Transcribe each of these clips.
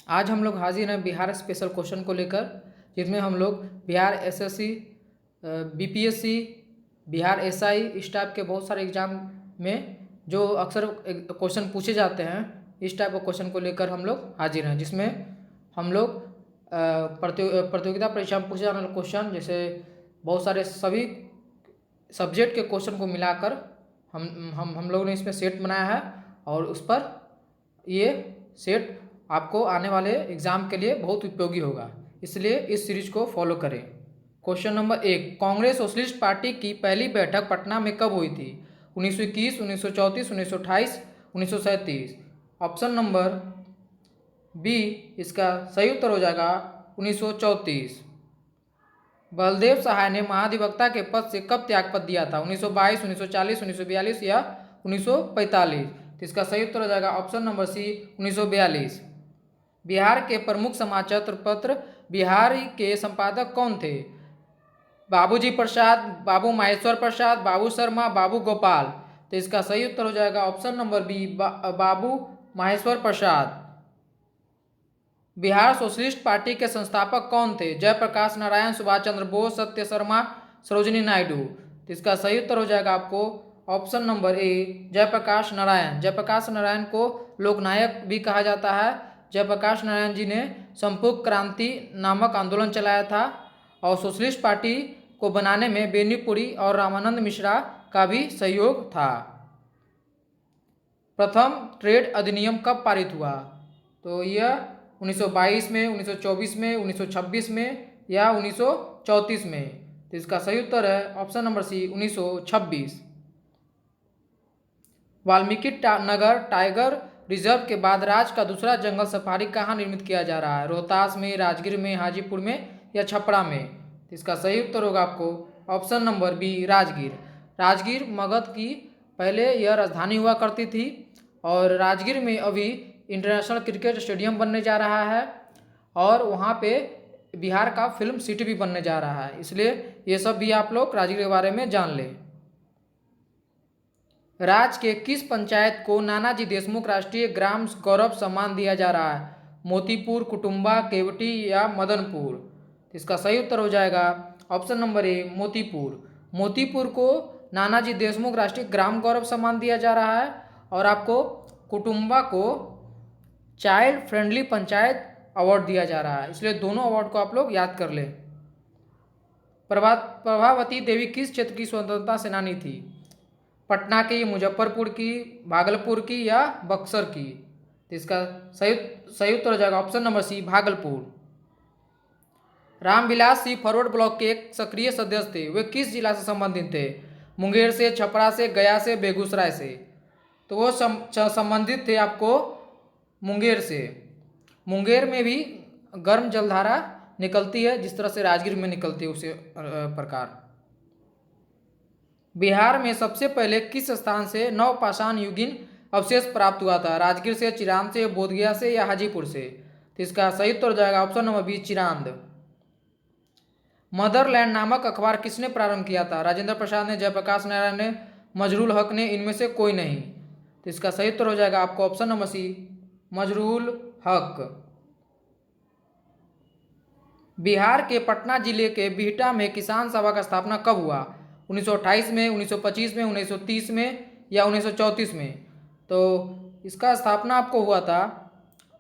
आज हम लोग हाजिर हैं बिहार स्पेशल क्वेश्चन को लेकर, जिसमें हम लोग Bihar SSC, BPSC, Bihar SI इस टाइप के बहुत सारे एग्जाम में जो अक्सर क्वेश्चन पूछे जाते हैं, इस टाइप के क्वेश्चन को लेकर हम लोग हाजिर हैं। जिसमें हम लोग प्रतियोगिता परीक्षा में पूछे जाने वाले क्वेश्चन, जैसे बहुत सारे सभी सब्जेक्ट के क्वेश्चन को मिलाकर हम लोगों ने इसमें सेट बनाया है, और उस पर ये सेट आपको आने वाले एग्जाम के लिए बहुत उपयोगी होगा, इसलिए इस सीरीज को फॉलो करें। Question number 1, Congress socialist party की पहली बैठक पटना में कब हुई थी? 1921, 1934, 1928, 1937। ऑप्शन नंबर बी इसका सही उत्तर हो जाएगा 1934। बलदेव सहाय ने महाधिवक्ता के पद से कब त्यागपत्र दिया था? 1922, 1940, 1942 या 1945। तो इसका सही उत्तर हो जाएगा ऑप्शन नंबर सी 1942। बिहार के प्रमुख समाचार पत्र बिहार के संपादक कौन थे? बाबूजी प्रसाद, बाबू माहेश्वर प्रसाद, बाबू शर्मा, बाबू गोपाल। तो इसका सही उत्तर हो जाएगा ऑप्शन नंबर बी बाबू माहेश्वर प्रसाद। बिहार सोशलिस्ट पार्टी के संस्थापक कौन थे? जयप्रकाश नारायण, सुभाष चंद्र बोस, सत्य शर्मा, सरोजिनी नायडू। तो इसका सही उत्तर हो जाएगा आपको option number A Jayaprakash Narayan. Jayaprakash Narayan को लोकनायक भी कहा जाता है। जयप्रकाश नारायण जी ने संपूर्ण क्रांति नामक आंदोलन चलाया था, और सोशलिस्ट पार्टी को बनाने में बेनीपुरी और रामानंद मिश्रा का भी सहयोग था। प्रथम ट्रेड अधिनियम कब पारित हुआ? तो यह 1922 में, 1924 में, 1926 में या 1934 में। तो इसका सही उत्तर है ऑप्शन नंबर सी 1926। वाल्मीकि नगर टाइगर रिजर्व के बाद राज्य का दूसरा जंगल सफारी कहाँ निर्मित किया जा रहा है? रोहतास में, राजगीर में, हाजीपुर में या छपरा में। तो इसका सही उत्तर होगा आपको option number B Rajgir. Rajgir Magadh की पहले यह राजधानी हुआ करती थी, और राजगीर में अभी इंटरनेशनल क्रिकेट स्टेडियम बनने जा रहा है, और वहाँ पे बिहार का फिल्म सिटी भी बनने जा रहा है, इसलिए ये सब भी आप लोग राजगीर के बारे में जान लें। राज्य के किस पंचायत को नानाजी देशमुख राष्ट्रीय ग्राम गौरव सम्मान दिया जा रहा है? मोतीपुर, कुटुम्बा, केवटी या मदनपुर। इसका सही उत्तर हो जाएगा ऑप्शन नंबर ए मोतीपुर। मोतीपुर को नानाजी देशमुख राष्ट्रीय ग्राम गौरव सम्मान दिया जा रहा है, और आपको कुटुम्बा को चाइल्ड फ्रेंडली पंचायत अवार्ड दिया जा रहा है, इसलिए दोनों अवार्ड को आप लोग याद कर लें। प्रभावती देवी किस क्षेत्र की स्वतंत्रता सेनानी थी? पटना की, मुजफ्फरपुर की, भागलपुर की या बक्सर की। तो इसका सही उत्तर हो जाएगा option number C Bhagalpur. Ramvilas Singh forward bloc के एक सक्रिय सदस्य थे, वे किस जिला से संबंधित थे? मुंगेर से, छपरा से, गया से, बेगूसराय से। तो वो संबंधित थे आपको मुंगेर से। मुंगेर में भी गर्म जलधारा निकलती है, जिस तरह से राजगीर में निकलती है उसी प्रकार। बिहार में सबसे पहले किस स्थान से नवपाषाण युगीन अवशेष प्राप्त हुआ था? राजगीर से, चिरांद से, बोधगया से या हाजीपुर से। तो इसका सही उत्तर हो जाएगा option number B Chirand. Motherland नामक अखबार किसने प्रारंभ किया था? राजेंद्र प्रसाद ने, जयप्रकाश नारायण ने, मजरूल हक ने, इनमें से कोई नहीं। तो इसका सही उत्तर हो जाएगा आपको ऑप्शन नंबर सी मजरूल हक। बिहार के पटना जिले के बिहटा में किसान सभा का स्थापना कब हुआ? 1928 में, 1925 में, 1930 में या 1934 में। तो इसका स्थापना आपको हुआ था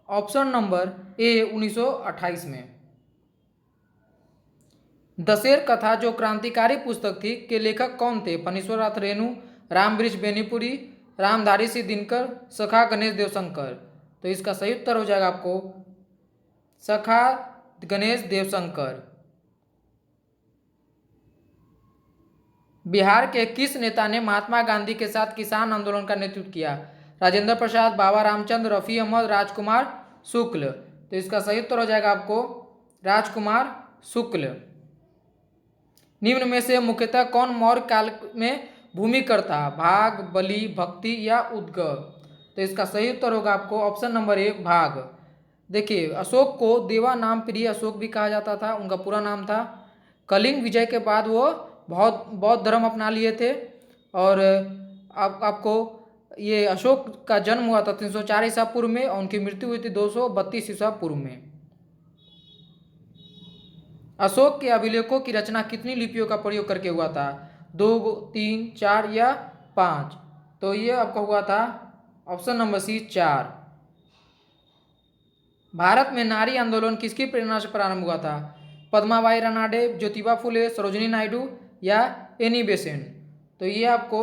ऑप्शन नंबर ए 1928 में। दशेर कथा जो क्रांतिकारी पुस्तक थी के लेखक कौन थे? फणीश्वर नाथ रेणु, रामवृक्ष बेनीपुरी, रामधारी सिंह दिनकर, सखा गणेश देवशंकर। तो इसका सही उत्तर हो जाएगा आपको सखा गणेश देवशंकर। बिहार के किस नेता ने महात्मा गांधी के साथ किसान आंदोलन का नेतृत्व किया? राजेंद्र प्रसाद, बाबा रामचंद्र, रफी अहमद, राजकुमार शुक्ल। तो इसका सही उत्तर हो जाएगा आपको राजकुमार शुक्ल। निम्न में से मुख्यतः कौन मौर्य काल में भूमिकर था? भाग, बलि, भक्ति या उद्गव। तो इसका सही उत्तर होगा आपको ऑप्शन नंबर ए भाग। देखिए, अशोक को देवा नाम प्रिय अशोक भी कहा जाता था, उनका पूरा नाम था। कलिंग विजय के बाद वो बौद्ध धर्म अपना लिए थे, और आपको ये अशोक का जन्म हुआ था 304 ईसा पूर्व में और उनकी मृत्यु हुई थी 232 ईसा पूर्व में। अशोक के अभिलेखों की रचना कितनी लिपियों का प्रयोग करके हुआ था? 2, 3, 4 या 5? तो ये आपका हुआ था ऑप्शन नंबर सी 4। भारत में नारी आंदोलन किसकी प्रेरणा से प्रारंभ हुआ था? पद्माबाई रानाडे, ज्योतिबा फुले, सरोजिनी नायडू या एनी बेसेंट? तो ये आपको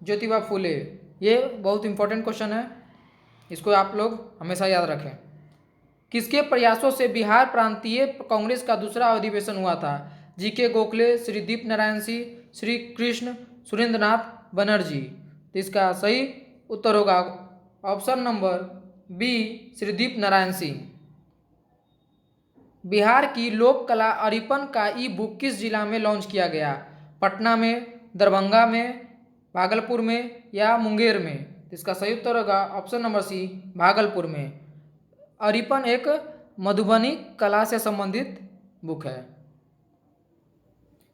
ज्योतिबा फुले, ये बहुत इंपॉर्टेंट क्वेश्चन है, इसको आप लोग हमेशा याद रखें। किसके प्रयासों से बिहार प्रांतीय कांग्रेस का दूसरा अधिवेशन हुआ था? जीके गोखले, श्री दीप नारायण सिंह, श्री कृष्ण सुरेंद्रनाथ बनर्जी? तो इसका सही उत्तर होगा ऑप्शन नंबर बी, श्री दीप नारायण सिंह। बिहार की लोक कला अरिपन का ई बुक किस जिला में लॉन्च किया गया? पटना में, दरभंगा में, भागलपुर में या मुंगेर में? तो इसका सही उत्तर होगा ऑप्शन नंबर सी, भागलपुर में। अरिपन एक मधुबनी कला से संबंधित बुक है।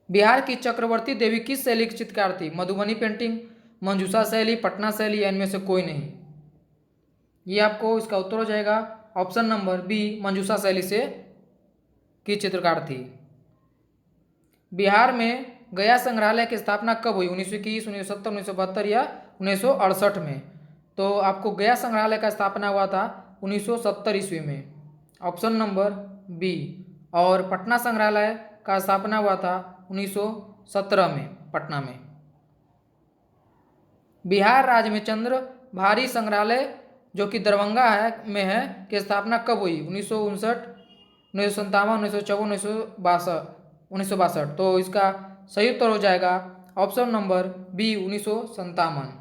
बिहार की चक्रवर्ती देवी किस शैली की चित्रकार थी? मधुबनी पेंटिंग, मंजूषा शैली, पटना शैली या इनमें से कोई नहीं? ये आपको इसका उत्तर हो जाएगा ऑप्शन नंबर बी, मंजूषा शैली से की चित्रकार थी। बिहार में गया संग्रहालय की स्थापना कब हुई? 1921, 1970, 1972 या 1968 में? तो आपको गया संग्रहालय का स्थापना हुआ था 1970 ईस्वी में, ऑप्शन नंबर बी। और पटना संग्रहालय का स्थापना हुआ था 1917 में, पटना में। बिहार राज्य में चंद्र भारी संग्रहालय जो कि दरभंगा में है की स्थापना कब हुई? 1959, 1957, 1954, 1962? तो इसका सही उत्तर हो जाएगा ऑप्शन नंबर बी, 1957।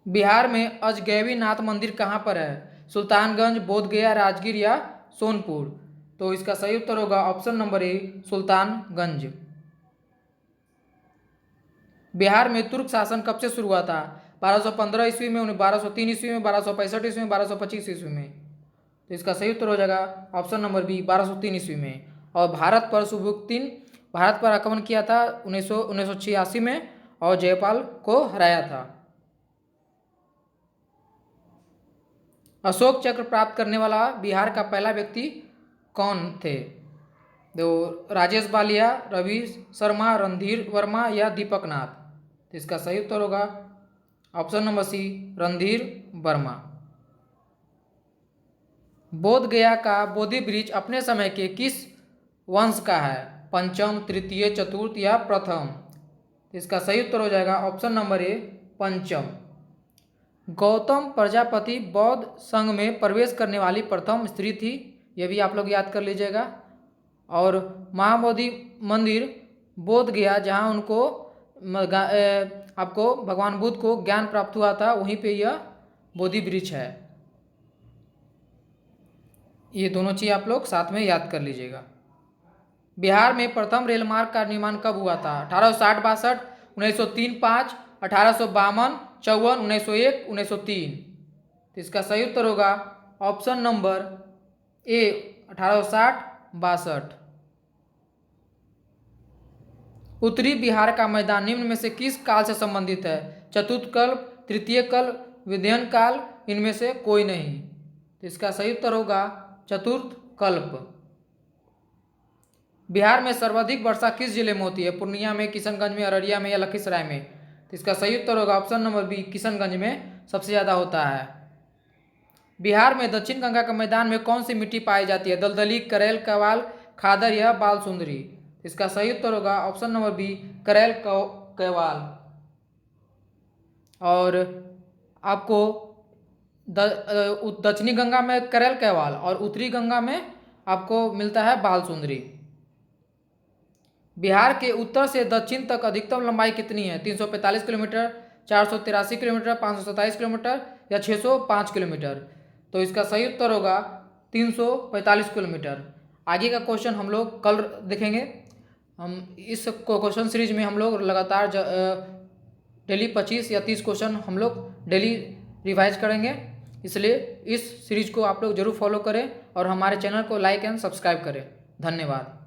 बिहार में अजगैवी नाथ मंदिर कहाँ पर है? सुल्तानगंज, बोधगया, राजगीर या सोनपुर? तो इसका सही उत्तर होगा ऑप्शन नंबर ए, सुल्तानगंज। बिहार में तुर्क शासन कब से शुरू हुआ था? 1215 ईस्वी में, 1203 ईस्वी में, 1265 ईस्वी में, 1225 ईस्वी में? तो इसका सही उत्तर हो जाएगा ऑप्शन नंबर बी, 1203 ईस्वी में। और भारत पर सुबुक्तिन भारत पर आक्रमण किया था 1986 में और जयपाल को हराया था। अशोक चक्र प्राप्त करने वाला बिहार का पहला व्यक्ति कौन थे? तो राजेश बालिया, रवि शर्मा, रणधीर वर्मा या दीपक नाथ? तो इसका सही उत्तर होगा option number C, Randhir Verma. Bodh Gaya का बोधि वृक्ष अपने समय के किस वंश का है? पंचम, तृतीय, चतुर्थ या प्रथम? इसका सही उत्तर हो जाएगा ऑप्शन नंबर ए, पंचम। गौतम प्रजापति बौद्ध संघ में प्रवेश करने वाली प्रथम स्त्री थी, यह भी आप लोग याद कर लीजिएगा। और महाबोधि मंदिर बोध गया जहाँ उनको आपको भगवान बुद्ध को ज्ञान प्राप्त हुआ था, वहीं पे यह बोधि वृक्ष है। ये दोनों चीज़ आप लोग साथ में याद कर लीजिएगा। बिहार में प्रथम रेल मार्ग का निर्माण कब हुआ था? 1860-62, 1903-5, 1852, 54, 1901, 1903? तो इसका सही उत्तर होगा ऑप्शन नंबर ए, 1860-62। उत्तरी बिहार का मैदान निम्न में से किस काल से संबंधित है? चतुर्थ कल्प, तृतीय कल्प, विध्यन काल, इनमें से कोई नहीं? तो इसका सही उत्तर होगा चतुर्थ कल्प। बिहार में सर्वाधिक वर्षा किस जिले में होती है? पूर्णिया में, किशनगंज में, अररिया में या लखीसराय में? तो इसका सही उत्तर होगा ऑप्शन नंबर बी, किशनगंज में सबसे ज़्यादा होता है। बिहार में दक्षिण गंगा के मैदान में कौन सी मिट्टी पाई जाती है? दलदली, करेल, कैवाल, खादर या बाल सुंदरी? इसका सही उत्तर होगा ऑप्शन नंबर बी, करेल कैवाल। और आपको दक्षिणी गंगा में करेल कैवाल और उत्तरी गंगा में आपको मिलता है बाल सुंदरी। बिहार के उत्तर से दक्षिण तक अधिकतम लंबाई कितनी है? 345 किलोमीटर, 483 किलोमीटर, 527 किलोमीटर या 605 किलोमीटर? तो इसका सही उत्तर होगा 345 किलोमीटर। आगे का क्वेश्चन हम लोग कल देखेंगे। हम इस क्वेश्चन सीरीज में हम लोग लगातार डेली 25 या 30 क्वेश्चन हम लोग डेली रिवाइज करेंगे, इसलिए इस सीरीज को आप लोग जरूर फॉलो करें और हमारे चैनल को लाइक एंड सब्सक्राइब करें। धन्यवाद।